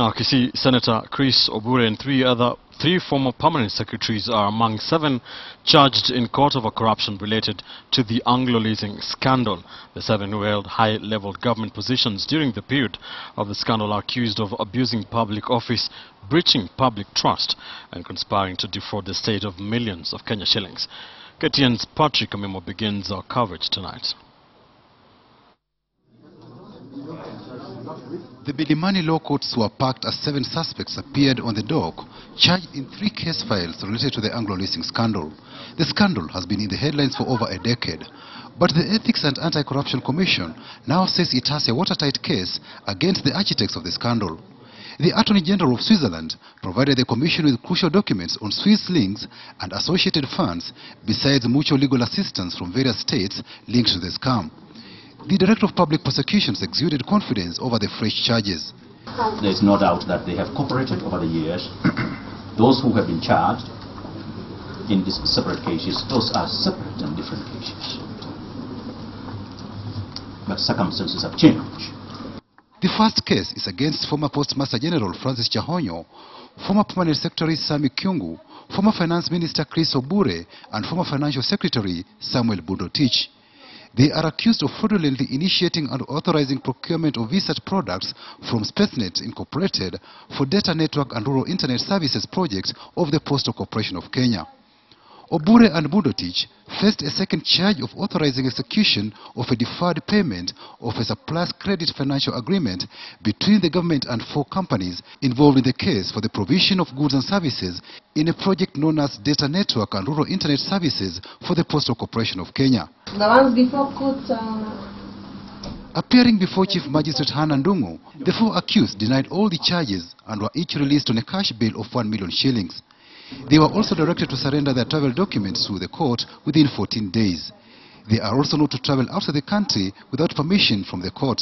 Now, Kisii Senator Chris Obure and three former permanent secretaries are among 7 charged in court over corruption related to the Anglo Leasing scandal. The 7 who held high-level government positions during the period of the scandal are accused of abusing public office, breaching public trust, and conspiring to defraud the state of millions of Kenya shillings. KTN's Patrick Amimo begins our coverage tonight. The Bidimani law courts were packed as 7 suspects appeared on the dock, charged in 3 case files related to the Anglo Leasing scandal. The scandal has been in the headlines for over a decade, but the Ethics and Anti-Corruption Commission now says it has a watertight case against the architects of the scandal. The Attorney General of Switzerland provided the Commission with crucial documents on Swiss links and associated funds, besides mutual legal assistance from various states linked to the scam. The Director of Public Prosecutions exuded confidence over the fresh charges. There is no doubt that they have cooperated over the years. Those who have been charged in these separate cases, those are separate and different cases. But circumstances have changed. The first case is against former Postmaster General Francis Chahonyo, former Permanent Secretary Sami Kyungu, former Finance Minister Chris Obure, and former Financial Secretary Samuel Bundotich. They are accused of fraudulently initiating and authorizing procurement of research products from SpaceNet Incorporated for data network and rural internet services projects of the Postal Corporation of Kenya. Obure and Bundotich faced a second charge of authorizing execution of a deferred payment of a surplus credit financial agreement between the government and 4 companies involved in the case for the provision of goods and services in a project known as Data Network and Rural Internet Services for the Postal Corporation of Kenya. The ones before court. Appearing before Chief Magistrate Hannah Ndungu, the 4 accused denied all the charges and were each released on a cash bail of 1 million shillings. They were also directed to surrender their travel documents to the court within 14 days. They are also not to travel outside the country without permission from the court.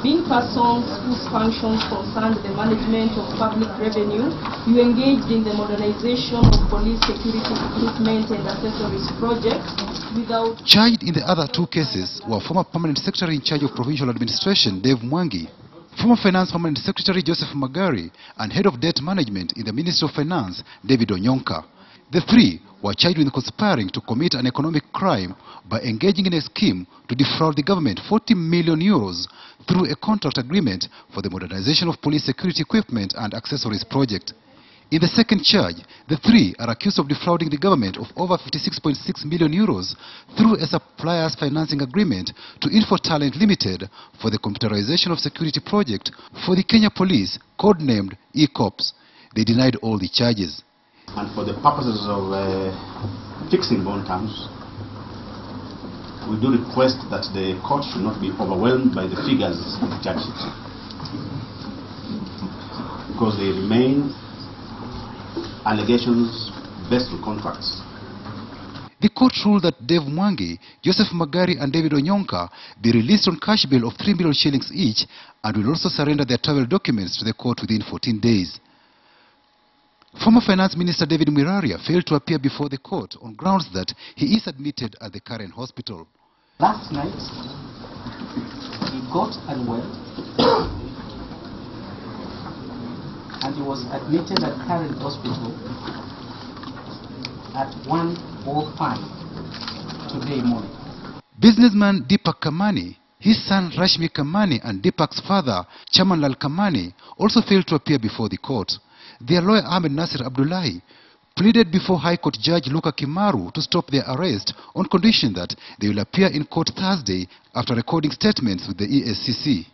Being persons whose functions concerned the management of public revenue, you engaged in the modernization of police security equipment and accessories projects without... Charged in the other 2 cases were former Permanent Secretary in charge of Provincial Administration Dave Mwangi, former Finance Permanent Secretary Joseph Magari, and Head of Debt Management in the Ministry of Finance, David Onyonka. The 3 were charged with conspiring to commit an economic crime by engaging in a scheme to defraud the government 40 million euros through a contract agreement for the modernization of police security equipment and accessories project. In the second charge, the 3 are accused of defrauding the government of over 56.6 million euros through a supplier's financing agreement to Info Talent Limited for the computerization of security project for the Kenya Police, codenamed E-Corps. They denied all the charges. And for the purposes of fixing bond terms, we do request that the court should not be overwhelmed by the figures of the charge sheet, because they remain allegations based on contracts. The court ruled that Dave Mwangi, Joseph Magari and David Onyonka be released on cash bail of 3 million shillings each and will also surrender their travel documents to the court within 14 days. Former Finance Minister David Mwiraria failed to appear before the court on grounds that he is admitted at the Karen Hospital. Last night, he got unwell and he was admitted at Karen Hospital at 1:05 today morning. Businessman Deepak Kamani, his son Rashmi Kamani and Deepak's father, Chaman Lal Kamani, also failed to appear before the court. Their lawyer Ahmed Nasir Abdullahi pleaded before High Court Judge Luka Kimaru to stop their arrest on condition that they will appear in court Thursday after recording statements with the ESCC.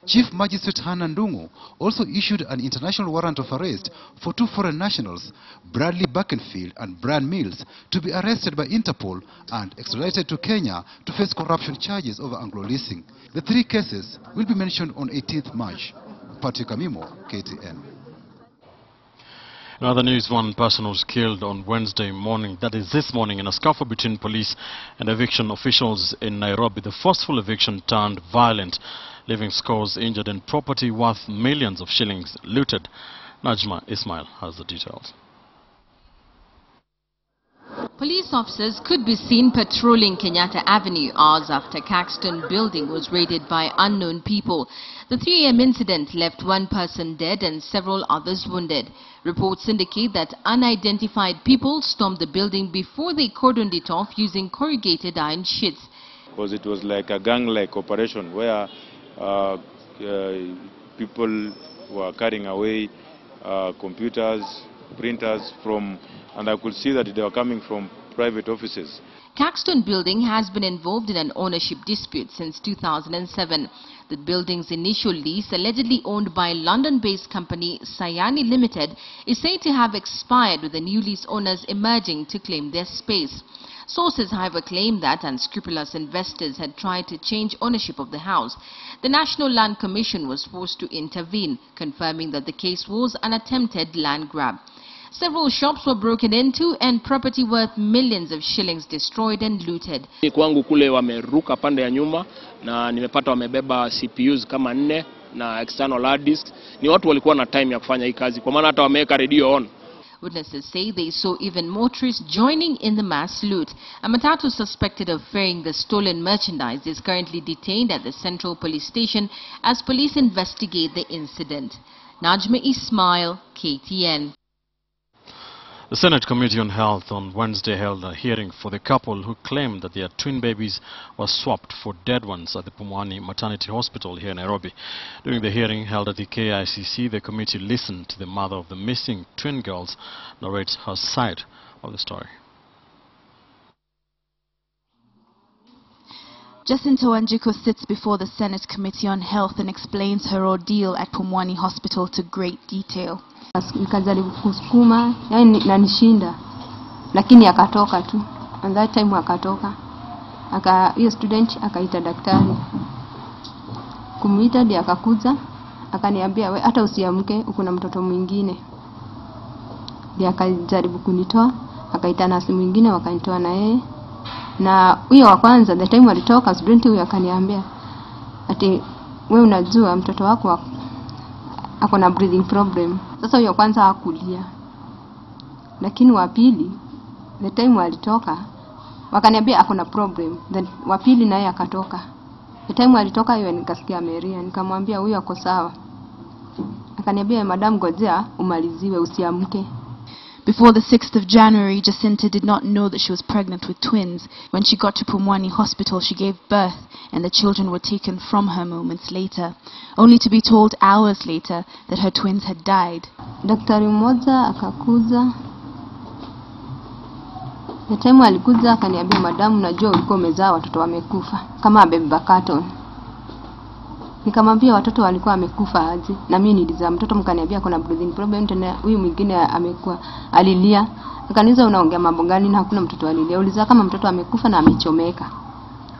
Chief Magistrate Hannah Ndungu also issued an international warrant of arrest for 2 foreign nationals, Bradley Buckenfield and Brian Mills, to be arrested by Interpol and extradited to Kenya to face corruption charges over Anglo Leasing. The 3 cases will be mentioned on 18th March. Patrick Amimo, KTN. In other news, 1 person was killed on Wednesday morning, that is this morning, in a scuffle between police and eviction officials in Nairobi. The forceful eviction turned violent, leaving scores injured and property worth millions of shillings looted. Najma Ismail has the details. Police officers could be seen patrolling Kenyatta Avenue hours after Caxton building was raided by unknown people. The 3 AM incident left 1 person dead and several others wounded. Reports indicate that unidentified people stormed the building before they cordoned it off using corrugated iron sheets. Because it was like a gang-like operation where people were carrying away computers, printers from, and I could see that they were coming from private offices. Caxton building has been involved in an ownership dispute since 2007. The building's initial lease, allegedly owned by London-based company Sayani Limited, is said to have expired, with the new lease owners emerging to claim their space. Sources, however, claim that unscrupulous investors had tried to change ownership of the house. The National Land Commission was forced to intervene, confirming that the case was an attempted land grab. Several shops were broken into and property worth millions of shillings destroyed and looted. Kwangu kule wameruka pande ya nyuma na nimepata wamebeba CPUs kama 4 na external hard disks. Ni watu walikuwa na time ya kufanya hii kazi kwa maana hata wameweka radio on. Witnesses say they saw even motorists joining in the mass loot. A matatu suspected of ferrying the stolen merchandise is currently detained at the Central Police Station as police investigate the incident. Najma Ismail, KTN. The Senate Committee on Health on Wednesday held a hearing for the couple who claimed that their twin babies were swapped for dead ones at the Pumwani Maternity Hospital here in Nairobi. During the hearing held at the KICC, the committee listened to the mother of the missing twin girls narrate her side of the story. Jacinta Wanjiku sits before the Senate Committee on Health and explains her ordeal at Pumwani Hospital to great detail. Nikajaribu kusukuma, yani nanishinda, lakini akatoka tu. And that time akatoka. Hiyo student akaita daktari. Kumuita ndiye akakuja, akaniambia we hata usiamke, uko na mtoto mwingine. Ndiye akajaribu kunitoa, akaita nasi mwingine wakanitoa na yeye. Na huyo wa kwanza the time alitoka, student huyo akaniambia ati wewe unajua mtoto wako ako na breathing problem. Sasa huyo kwanza hakulia. Lakini wa pili the time alitoka wakaniambia ako na problem. Then wa pili naye akatoka. The time alitoka hiyo nikasikia Maria, nikamwambia huyo ako sawa. Akaniambia madam ngojea umaliziwe usiamke. Before the 6th of January, Jacinta did not know that she was pregnant with twins. When she got to Pumwani Hospital, she gave birth and the children were taken from her moments later, only to be told hours later that her twins had died. Daktari mmoja akakuja. The time alikuja akaniambia madam najua ulikuwa umezaa watoto wamekufa kama abeba carton. Nikamwambia watoto walikuwa wamekufa aje na mimi nilizaa mtoto, mkaniambia kuna breathing problem tena huyu mwingine amekuwa alilia. Akaniuliza unaongea mambo gani na hakuna mtoto alilia, uliza kama mtoto amekufa na amechomeka.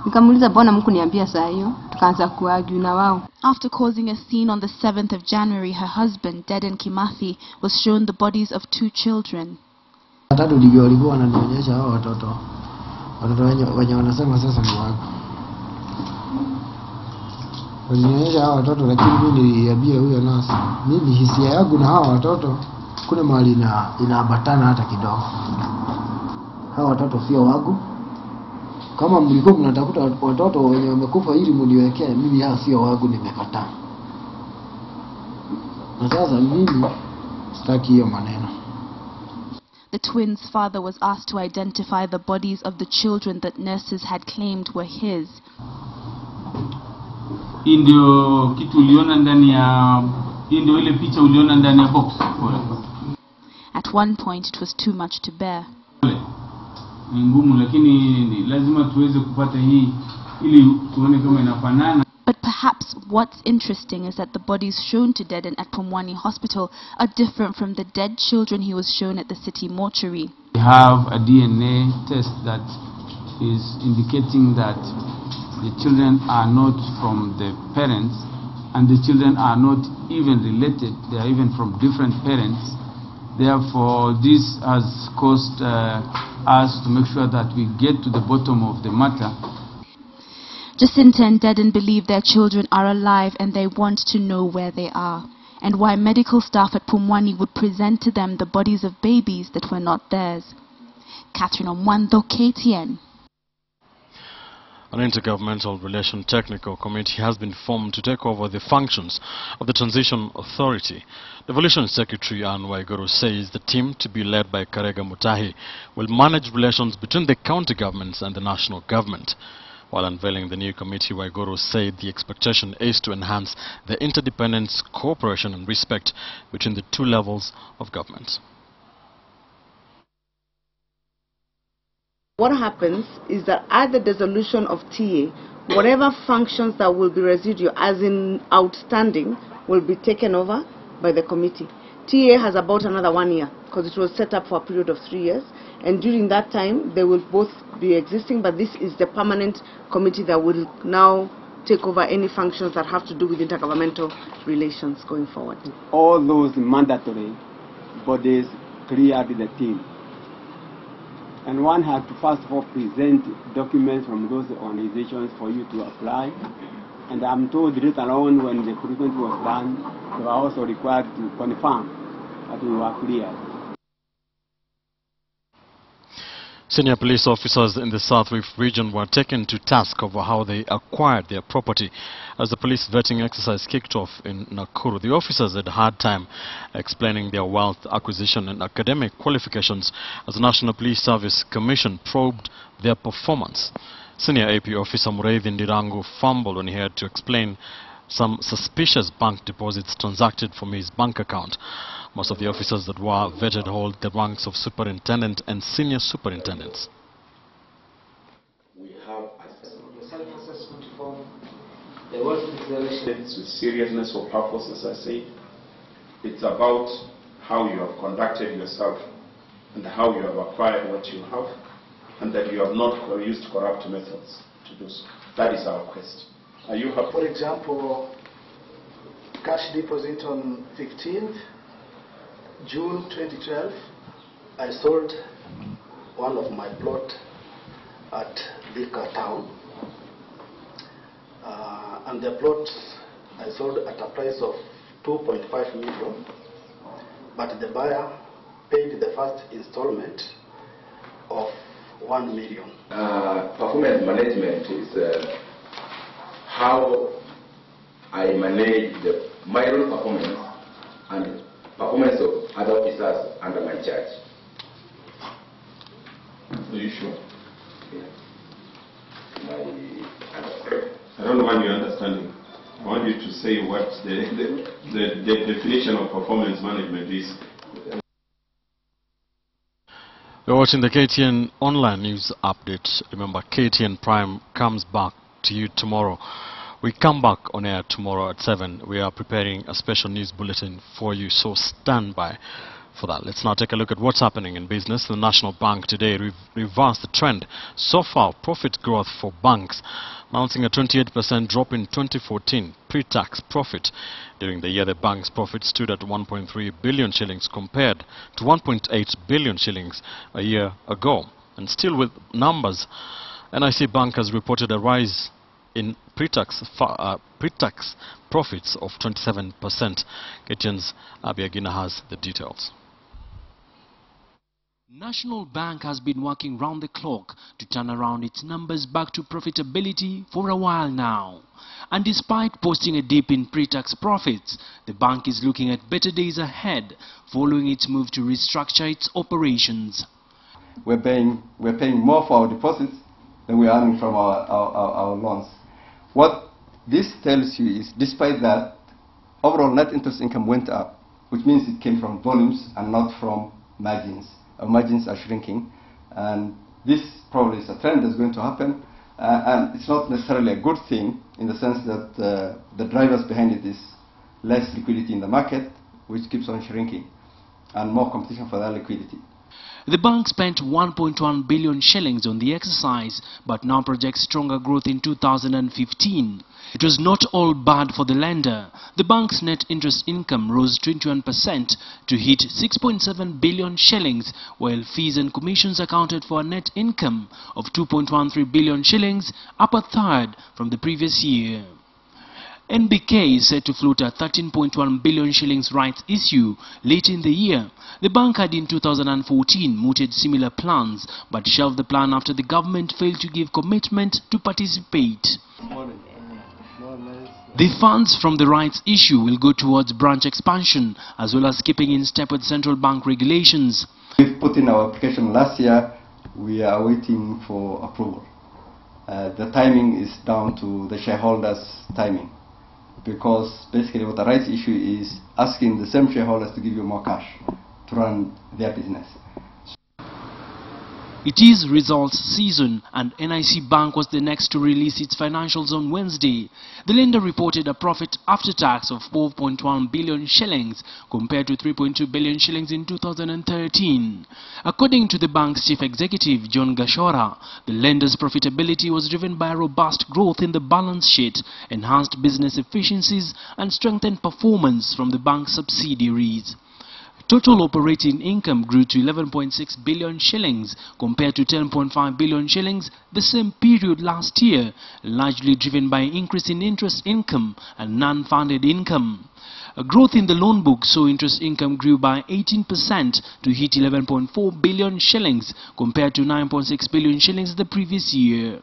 Nikamuuliza bwana mko niambia saa hiyo, tukaanza kuargue na wao. After causing a scene on the 7th of January, her husband Dedan Kimathi was shown the bodies of 2 children. Watatu ndio walikuwa wananionyesha hao watoto wenye wanasema sasa ni wangu. Wanionyesha hao watoto, lakini mimi niliambia huyo nasi mimi hisia yangu na hao watoto kuna mahali inaambatana hata kidogo. Hao watoto sio wangu. Kama mlikuwa mnatafuta watoto wenye wamekufa ili mniwekee, mimi hao sio wangu, nimekataa. Na sasa mimi sitaki hiyo maneno. The twins' father was asked to identify the bodies of the children that nurses had claimed were his. Ndio kitu uliona ndani ya ndio ile picha uliona ndani ya box. At one point it was too much to bear. Ni ngumu lakini lazima tuweze kupata hii ili tuone kama inafanana. But perhaps what's interesting is that the bodies shown to Dedan at Pumwani Hospital are different from the dead children he was shown at the city mortuary. We have a DNA test that is indicating that the children are not from the parents and the children are not even related, they are even from different parents. Therefore, this has caused us to make sure that we get to the bottom of the matter. Jacinta and Dedan believe their children are alive and they want to know where they are, and why medical staff at Pumwani would present to them the bodies of babies that were not theirs. Catherine Omwando, KTN. An intergovernmental relation technical committee has been formed to take over the functions of the Transitional Authority. Devolution Secretary Anne Waiguru says the team, to be led by Karega Mutahi, will manage relations between the county governments and the national government. While unveiling the new committee, Waiguru said the expectation is to enhance the interdependence, cooperation and respect between the two levels of government. What happens is that at the dissolution of TA, whatever functions that will be residual, as in outstanding, will be taken over by the committee. TA has about another 1 year because it was set up for a period of 3 years, and during that time they will both be existing, but this is the permanent committee that will now take over any functions that have to do with intergovernmental relations going forward. All those mandatory bodies cleared the team. And one has to first of all present documents from those organizations for you to apply. And I'm told later on when the recruitment was done, they were also required to confirm that we were cleared. Senior police officers in the South Rift region were taken to task over how they acquired their property as the police vetting exercise kicked off in Nakuru. The officers had a hard time explaining their wealth acquisition and academic qualifications as the National Police Service Commission probed their performance. Senior AP officer Mureithi Ndirangu fumbled when he had to explain some suspicious bank deposits transacted from his bank account. Most of the officers that were vetted hold the ranks of superintendent and senior superintendents. We have a self-assessment form. The wealth declaration with seriousness or purpose, as I say. It's about how you have conducted yourself and how you have acquired what you have, and that you have not used corrupt methods to do so. That is our quest. Are you happy? For example, cash deposit on 15th June 2012, I sold one of my plot at Thika town, and the plot I sold at a price of 2.5 million, but the buyer paid the first installment of 1 million. Performance management is how I manage my own performance and performance of other officers under my charge. Are you sure? Yeah. I don't mind your understanding. I want you to say what the definition of performance management is. You're watching the KTN online news update. Remember, KTN Prime comes back to you tomorrow. We come back on air tomorrow at 7. We are preparing a special news bulletin for you, so stand by for that. Let's now take a look at what's happening in business. The National Bank today reversed the trend so far. Profit growth for banks, announcing a 28% drop in 2014 pre-tax profit. During the year, the bank's profit stood at 1.3 billion shillings compared to 1.8 billion shillings a year ago. And still with numbers, NIC Bank has reported a rise in pre-tax profits of 27%. KTN's Abiagina has the details. National Bank has been working round the clock to turn around its numbers back to profitability for a while now. And despite posting a dip in pre-tax profits, the bank is looking at better days ahead following its move to restructure its operations. We're paying more for our deposits than we're earning from our loans. What this tells you is, despite that, overall net interest income went up, which means it came from volumes and not from margins. Our margins are shrinking, and this probably is a trend that's going to happen, and it's not necessarily a good thing in the sense that the drivers behind it is less liquidity in the market, which keeps on shrinking, and more competition for that liquidity. The bank spent 1.1 billion shillings on the exercise, but now projects stronger growth in 2015. It was not all bad for the lender. The bank's net interest income rose 21% to hit 6.7 billion shillings, while fees and commissions accounted for a net income of 2.13 billion shillings, up a third from the previous year. NBK is set to float a 13.1 billion shillings rights issue late in the year. The bank had in 2014 mooted similar plans but shelved the plan after the government failed to give commitment to participate. The funds from the rights issue will go towards branch expansion as well as keeping in step with central bank regulations. We've put in our application last year. We are waiting for approval. The timing is down to the shareholders' timing, because basically what the rights issue is asking the same shareholders to give you more cash to run their business. It is results season and NIC Bank was the next to release its financials on Wednesday. The lender reported a profit after tax of 4.1 billion shillings compared to 3.2 billion shillings in 2013. According to the bank's chief executive, John Gashora, the lender's profitability was driven by robust growth in the balance sheet, enhanced business efficiencies and strengthened performance from the bank's subsidiaries. Total operating income grew to 11.6 billion shillings compared to 10.5 billion shillings the same period last year, largely driven by an increase in interest income and non-funded income. A growth in the loan book saw interest income grew by 18% to hit 11.4 billion shillings compared to 9.6 billion shillings the previous year.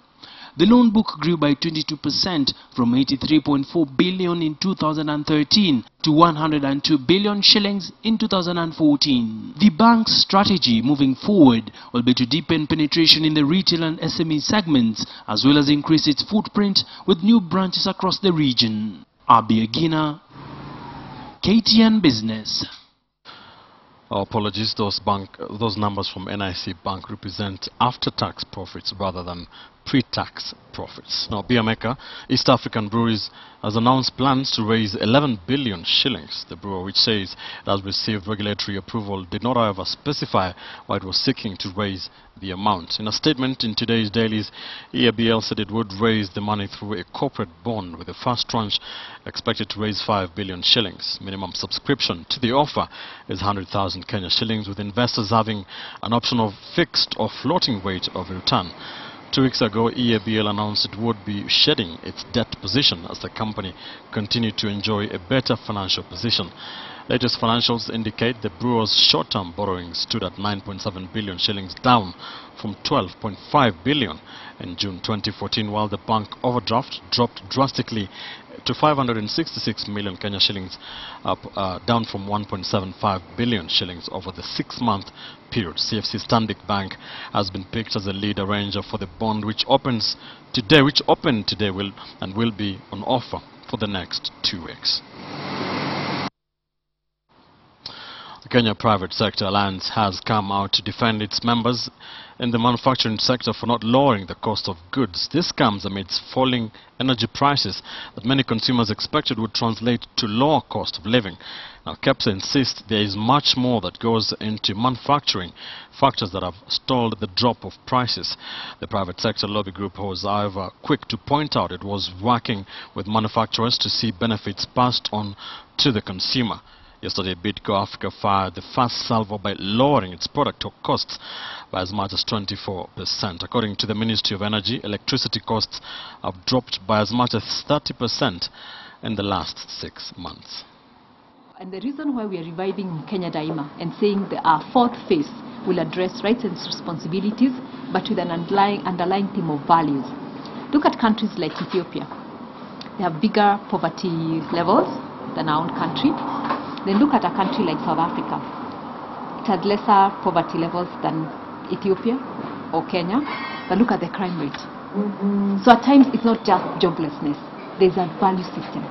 The loan book grew by 22% from 83.4 billion in 2013 to 102 billion shillings in 2014. The bank's strategy moving forward will be to deepen penetration in the retail and SME segments as well as increase its footprint with new branches across the region. Abiagina, KTN Business. Our apologies, those numbers from NIC Bank represent after-tax profits rather than pre-tax profits. Now, Biameka, East African Breweries, has announced plans to raise 11 billion shillings. The brewer, which says it has received regulatory approval, did not, however, specify why it was seeking to raise the amount. In a statement in today's dailies, EABL said it would raise the money through a corporate bond, with the first tranche expected to raise 5 billion shillings. Minimum subscription to the offer is 100,000 Kenya shillings, with investors having an option of fixed or floating rate of return. 2 weeks ago, EABL announced it would be shedding its debt position as the company continued to enjoy a better financial position. Latest financials indicate the brewer's short-term borrowings stood at 9.7 billion shillings, down from 12.5 billion in June 2014, while the bank overdraft dropped drastically to 566 million Kenya shillings, down from 1.75 billion shillings over the 6-month period. CFC Stanbic Bank has been picked as a lead arranger for the bond, which opened today will be on offer for the next 2 weeks. The Kenya Private Sector Alliance has come out to defend its members in the manufacturing sector for not lowering the cost of goods. This comes amidst falling energy prices that many consumers expected would translate to lower cost of living. Now, KEPSA insists there is much more that goes into manufacturing, factors that have stalled the drop of prices. The private sector lobby group was, however, quick to point out it was working with manufacturers to see benefits passed on to the consumer. Yesterday, Bidco Africa fired the first salvo by lowering its product costs by as much as 24%. According to the Ministry of Energy, electricity costs have dropped by as much as 30% in the last 6 months. And the reason why we are reviving Kenya Daima and saying that our fourth phase will address rights and responsibilities, but with an underlying theme of values. Look at countries like Ethiopia. They have bigger poverty levels than our own country. Then look at a country like South Africa. It has lesser poverty levels than Ethiopia or Kenya, but look at the crime rate. So at times it's not just joblessness, there's a value system.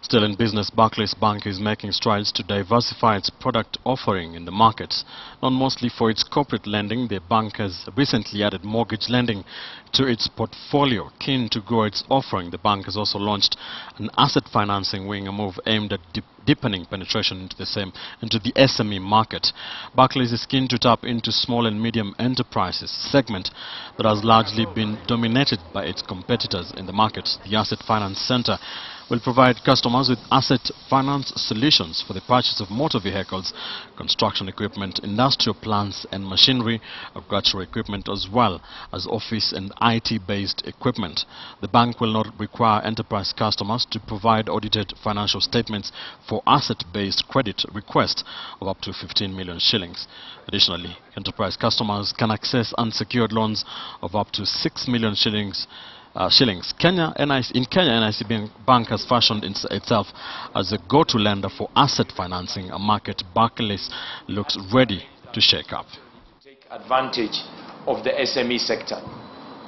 Still in business, Barclays Bank is making strides to diversify its product offering in the markets. Known mostly for its corporate lending, the bank has recently added mortgage lending to its portfolio. Keen to grow its offering, the bank has also launched an asset financing wing, a move aimed at deepening penetration into the SME market. Barclays is keen to tap into small and medium enterprises segment that has largely been dominated by its competitors in the market. The Asset Finance Center will provide customers with asset finance solutions for the purchase of motor vehicles, construction equipment, industrial plants and machinery, agricultural equipment, as well as office and IT-based equipment. The bank will not require enterprise customers to provide audited financial statements for asset-based credit requests of up to 15 million shillings. Additionally, enterprise customers can access unsecured loans of up to 6 million shillings. In Kenya, NIC Bank has fashioned itself as a go-to lender for asset financing, a market Barclays looks ready to shake up. Take advantage of the SME sector.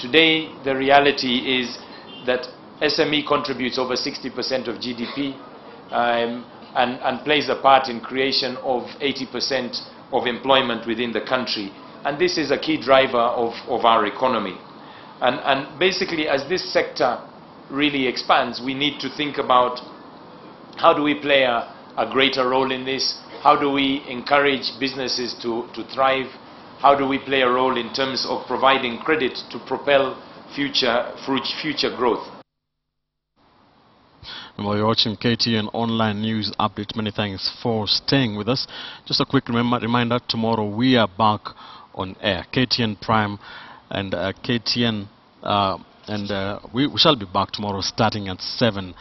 Today, the reality is that SME contributes over 60% of GDP and plays a part in creation of 80% of employment within the country. And this is a key driver of our economy. And basically, as this sector really expands, we need to think about how do we play a greater role in this? How do we encourage businesses to thrive? How do we play a role in terms of providing credit to propel future growth? While you're watching KTN online news update, many thanks for staying with us. Just a quick reminder, tomorrow we are back on air. KTN Prime and KTN we shall be back tomorrow starting at 7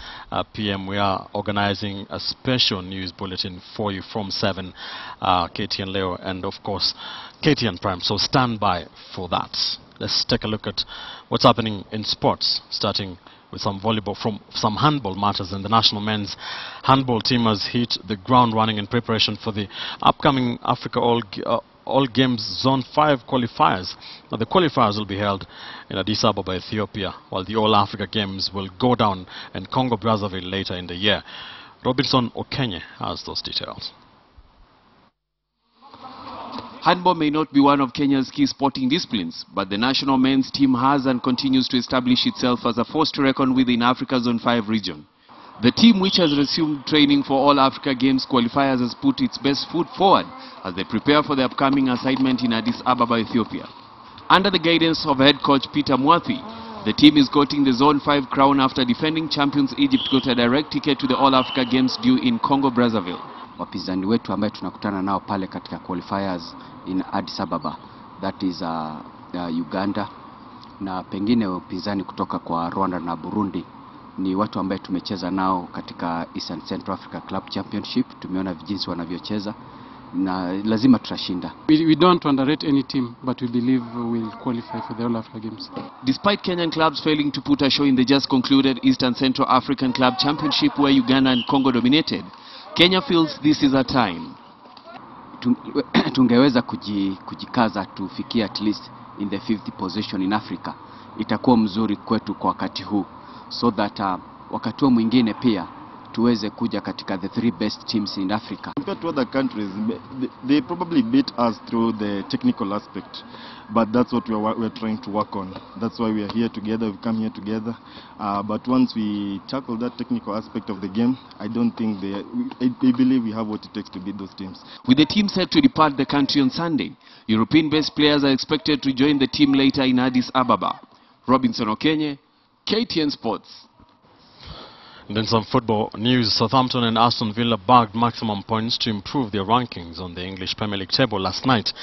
p.m. We are organizing a special news bulletin for you from 7, KTN Leo and of course KTN Prime, so stand by for that. Let's take a look at what's happening in sports, starting with some volleyball, from some handball matters. And the national men's handball team has hit the ground running in preparation for the upcoming Africa All Games Zone 5 qualifiers. Now, the qualifiers will be held in Addis Ababa, Ethiopia, while the All Africa Games will go down in Congo Brazzaville later in the year. Robinson Okenye has those details. Handball may not be one of Kenya's key sporting disciplines, but the national men's team has and continues to establish itself as a force to reckon with in Africa's Zone 5 region. The team, which has resumed training for All Africa Games qualifiers, has put its best foot forward as they prepare for the upcoming assignment in Addis Ababa, Ethiopia. Under the guidance of head coach Peter Mwathi, the team is courting the Zone 5 crown after defending champions Egypt got a direct ticket to the All Africa Games due in Congo Brazzaville. Wapinzani wetu ambaye tunakutana nao pale katika qualifiers in Addis Ababa, that is Uganda, na pengine wapinzani kutoka kwa Rwanda na Burundi, ni watu ambaye tumecheza nao katika Eastern Central Africa Club Championship. Tumeona jinsi wanavyocheza na lazima tutashinda. We don't underrate any team, but we believe we'll qualify for the All Africa Games. Despite Kenyan clubs failing to put a show in the just concluded Eastern Central African Club Championship where Uganda and Congo dominated, Kenya feels this is a time. Tungeweza kujikaza tufikie at least in the 50th position in Africa. Itakuwa mzuri kwetu kwa wakati huu, so that wakati mwingine pia tuweze kuja katika the 3 best teams in Africa. Compared to other countries, they probably beat us through the technical aspect, but that's what we're trying to work on. That's why we are here together, we've come here together. But once we tackle that technical aspect of the game, I don't think I believe we have what it takes to beat those teams. With the team set to depart the country on Sunday, European-based players are expected to join the team later in Addis Ababa. Robinson Okenye, KTN Sports. And then some football news. Southampton and Aston Villa bagged maximum points to improve their rankings on the English Premier League table last night.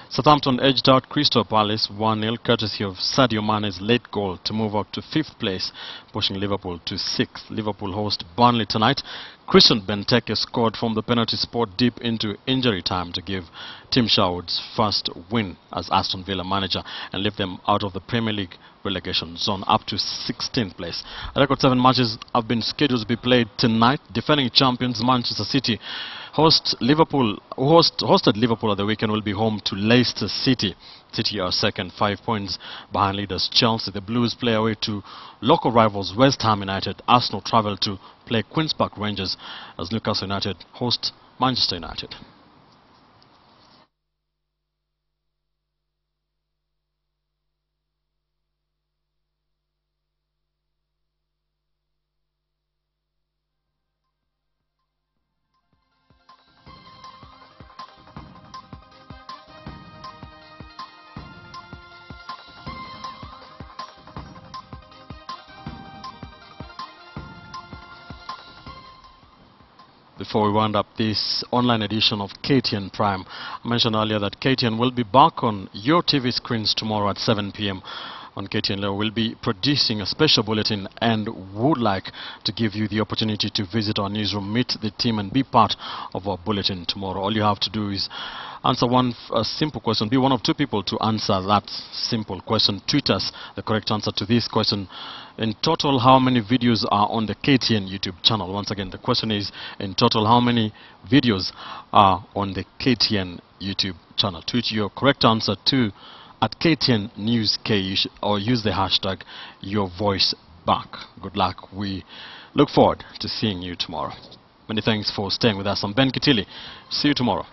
Southampton edged out Crystal Palace 1-0 courtesy of Sadio Mane's late goal to move up to 5th place, pushing Liverpool to 6th. Liverpool host Burnley tonight. Christian Benteke scored from the penalty spot deep into injury time to give Tim Sherwood's first win as Aston Villa manager and lift them out of the Premier League relegation zone up to 16th place. A record 7 matches have been scheduled to be played tonight. Defending champions Manchester City hosted Liverpool at the weekend will be home to Leicester City. City are second, 5 points behind leaders Chelsea. The Blues play away to local rivals West Ham United. Arsenal travel to play Queen's Park Rangers as Newcastle United host Manchester United. Before we wind up this online edition of KTN Prime, I mentioned earlier that KTN will be back on your TV screens tomorrow at 7 p.m. on KTN. We'll be producing a special bulletin and would like to give you the opportunity to visit our newsroom, meet the team and be part of our bulletin tomorrow. All you have to do is answer one simple question. Be one of two people to answer that simple question. Tweet us the correct answer to this question. In total, how many videos are on the KTN YouTube channel? Once again, the question is, in total, how many videos are on the KTN YouTube channel? Tweet your correct answer to @KTN News K, or use the hashtag #YourVoiceBack. Good luck. We look forward to seeing you tomorrow. Many thanks for staying with us. I'm Ben Kitili. See you tomorrow.